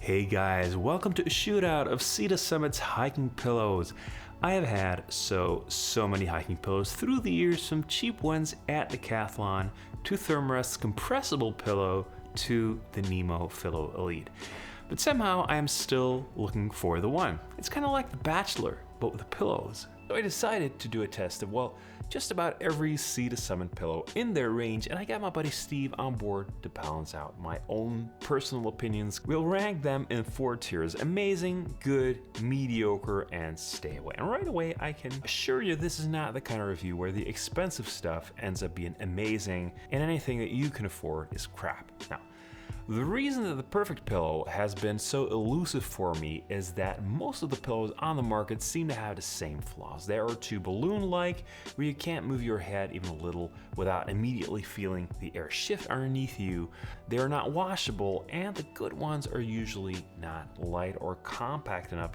Hey guys, welcome to a shootout of Cedar Summit's hiking pillows. I have had so many hiking pillows through the years, from cheap ones at Decathlon to Thermarest's compressible pillow to the Nemo Pillow Elite. But somehow I am still looking for the one. It's kind of like The Bachelor, but with pillows. So I decided to do a test of, just about every Cedar Summit pillow in their range, and I got my buddy Steve on board to balance out my own personal opinions. We'll rank them in 4 tiers: amazing, good, mediocre, and stay away. And right away, I can assure you this is not the kind of review where the expensive stuff ends up being amazing and anything that you can afford is crap. Now, the reason that the perfect pillow has been so elusive for me is that most of the pillows on the market seem to have the same flaws. They are too balloon-like, where you can't move your head even a little without immediately feeling the air shift underneath you. They are not washable, and the good ones are usually not light or compact enough.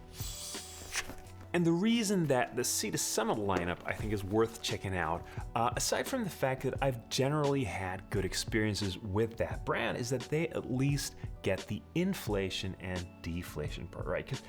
And the reason that the Cedar Summit lineup I think is worth checking out, aside from the fact that I've generally had good experiences with that brand, is that they at least get the inflation and deflation part right. Because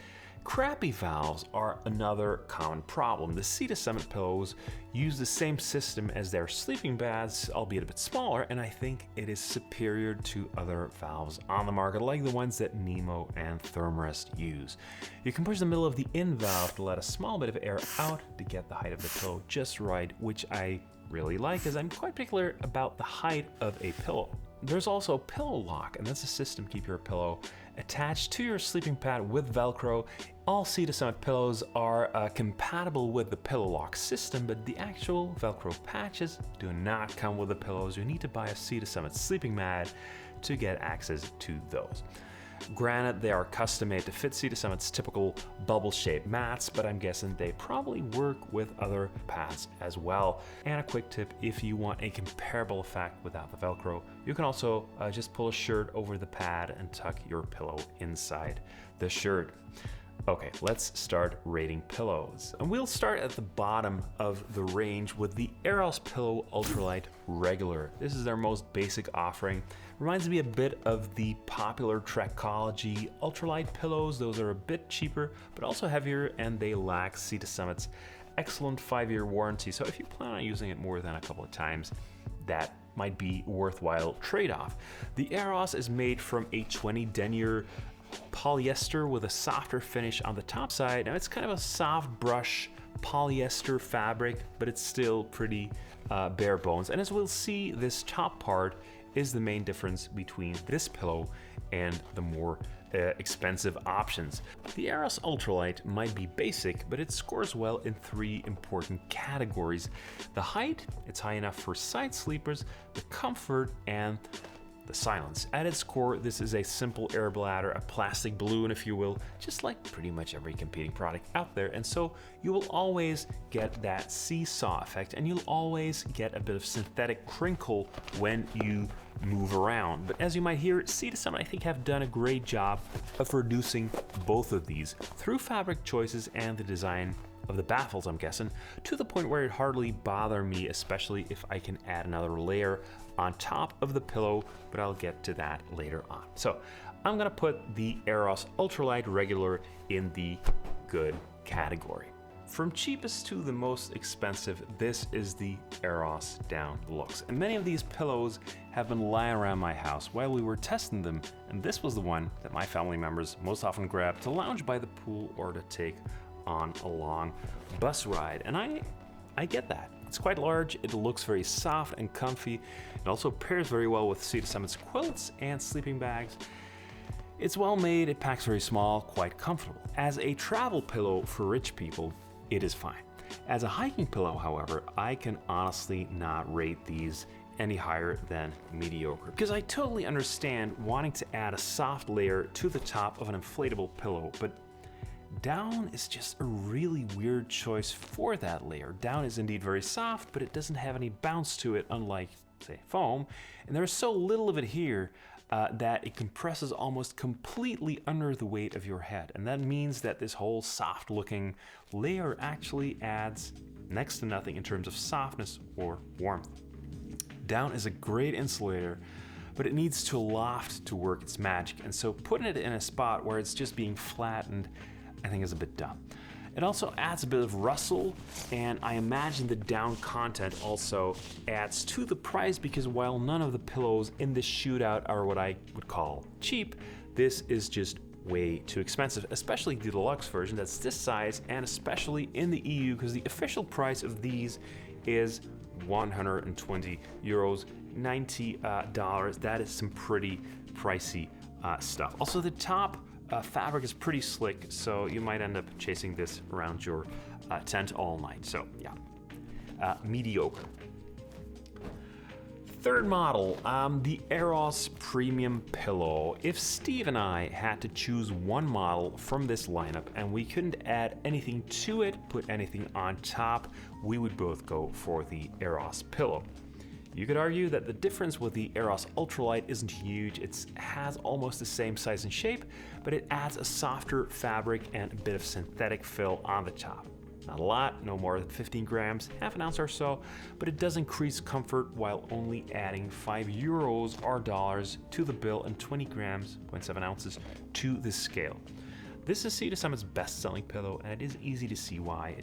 crappy valves are another common problem. The Cedar Summit pillows use the same system as their sleeping bags, albeit a bit smaller, and I think it is superior to other valves on the market, like the ones that Nemo and Thermarest use. You can push the middle of the in valve to let a small bit of air out to get the height of the pillow just right, which I really like, as I'm quite particular about the height of a pillow. There's also a pillow lock, and that's a system to keep your pillow attached to your sleeping pad with Velcro. All Cedar Summit pillows are compatible with the pillow lock system, but the actual Velcro patches do not come with the pillows. You need to buy a Cedar Summit sleeping mat to get access to those. Granted, they are custom made to fit Cedar Summit's typical bubble-shaped mats, but I'm guessing they probably work with other pads as well. And a quick tip, if you want a comparable effect without the Velcro, you can also just pull a shirt over the pad and tuck your pillow inside the shirt. Okay, let's start rating pillows. And we'll start at the bottom of the range with the Aeros Pillow Ultralight Regular. This is their most basic offering. Reminds me a bit of the popular Trekology Ultralight pillows. Those are a bit cheaper, but also heavier, and they lack Cedar Summit's excellent 5-year warranty. So if you plan on using it more than a couple of times, that might be a worthwhile trade-off. The Aeros is made from A20 denier polyester with a softer finish on the top side. Now it's kind of a soft brush polyester fabric, but it's still pretty bare bones. And as we'll see, this top part is the main difference between this pillow and the more expensive options. The Aeros Ultralight might be basic, but it scores well in 3 important categories: the height, it's high enough for side sleepers; the comfort; and the silence. At its core, this is a simple air bladder, a plastic balloon, if you will, just like pretty much every competing product out there. And so you will always get that seesaw effect, and you'll always get a bit of synthetic crinkle when you move around. But as you might hear, Cedar Summit I think have done a great job of reducing both of these through fabric choices and the design of the baffles, I'm guessing, to the point where it hardly bother me, especially if I can add another layer on top of the pillow, but I'll get to that later on. So I'm gonna put the Aeros Ultralight Regular in the good category. From cheapest to the most expensive, this is the Aeros Down Deluxe. And many of these pillows have been lying around my house while we were testing them, and this was the one that my family members most often grab to lounge by the pool or to take on a long bus ride. And I get that. It's quite large, it looks very soft and comfy. It also pairs very well with Cedar Summit's quilts and sleeping bags. It's well made, it packs very small, quite comfortable. As a travel pillow for rich people, it is fine. As a hiking pillow, however, I can honestly not rate these any higher than mediocre, because I totally understand wanting to add a soft layer to the top of an inflatable pillow, but down is just a really weird choice for that layer. Down is indeed very soft, but it doesn't have any bounce to it, unlike, say, foam, and there's so little of it here that it compresses almost completely under the weight of your head. And that means that this whole soft looking layer actually adds next to nothing in terms of softness or warmth. Down is a great insulator, but it needs to loft to work its magic, and so putting it in a spot where it's just being flattened, I think is a bit dumb. It also adds a bit of rustle, and I imagine the down content also adds to the price, because while none of the pillows in this shootout are what I would call cheap, this is just way too expensive, especially the deluxe version that's this size, and especially in the EU, because the official price of these is 120 euros, $90. That is some pretty pricey stuff. Also, the top fabric is pretty slick, so you might end up chasing this around your tent all night. So yeah, mediocre. Third model, the Aeros Premium Pillow. If Steve and I had to choose one model from this lineup and we couldn't add anything to it, put anything on top, we would both go for the Aeros Pillow. You could argue that the difference with the Aeros Ultralight isn't huge. It has almost the same size and shape, but it adds a softer fabric and a bit of synthetic fill on the top. Not a lot, no more than 15 grams, half an ounce or so, but it does increase comfort while only adding €5 or dollars to the bill and 20 grams, 0.7 ounces, to the scale. This is Sea to Summit's best-selling pillow, and it is easy to see why.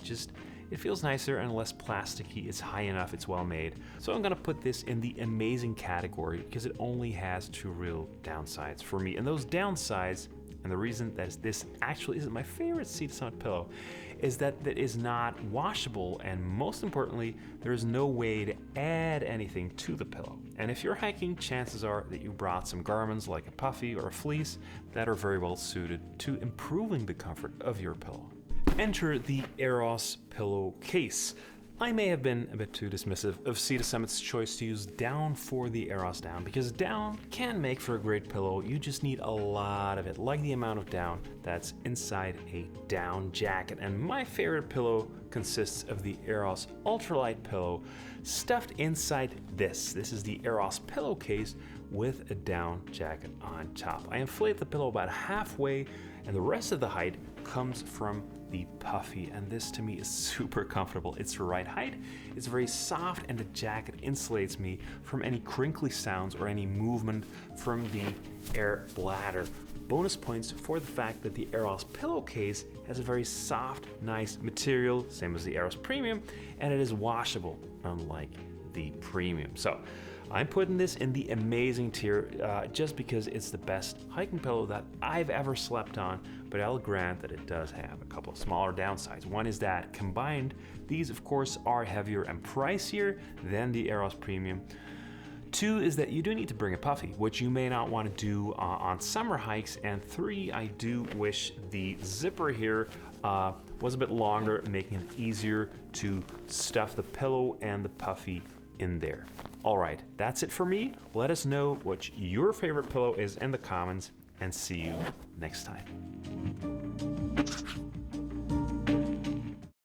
It feels nicer and less plasticky, it's high enough, it's well made. So I'm gonna put this in the amazing category because it only has two real downsides for me. And those downsides, and the reason that this actually isn't my favorite Sea to Summit pillow, is that it is not washable, and most importantly, there is no way to add anything to the pillow. And if you're hiking, chances are that you brought some garments like a puffy or a fleece that are very well suited to improving the comfort of your pillow. Enter the Aeros pillowcase. I may have been a bit too dismissive of Sea to Summit's choice to use down for the Aeros Down, because down can make for a great pillow. You just need a lot of it, like the amount of down that's inside a down jacket. And my favorite pillow consists of the Aeros Ultralight pillow stuffed inside this. This is the Aeros pillowcase with a down jacket on top. I inflate the pillow about halfway, and the rest of the height comes from the puffy, and this to me is super comfortable. It's the right height, it's very soft, and the jacket insulates me from any crinkly sounds or any movement from the air bladder. Bonus points for the fact that the Aeros pillowcase has a very soft, nice material, same as the Aeros Premium, and it is washable, unlike the Premium. So I'm putting this in the amazing tier just because it's the best hiking pillow that I've ever slept on, but I'll grant that it does have a couple of smaller downsides. One is that combined, these of course are heavier and pricier than the Aeros Premium. Two is that you do need to bring a puffy, which you may not want to do on summer hikes. And three, I do wish the zipper here was a bit longer, making it easier to stuff the pillow and the puffy in there. All right, that's it for me. Let us know what your favorite pillow is in the comments, and see you next time.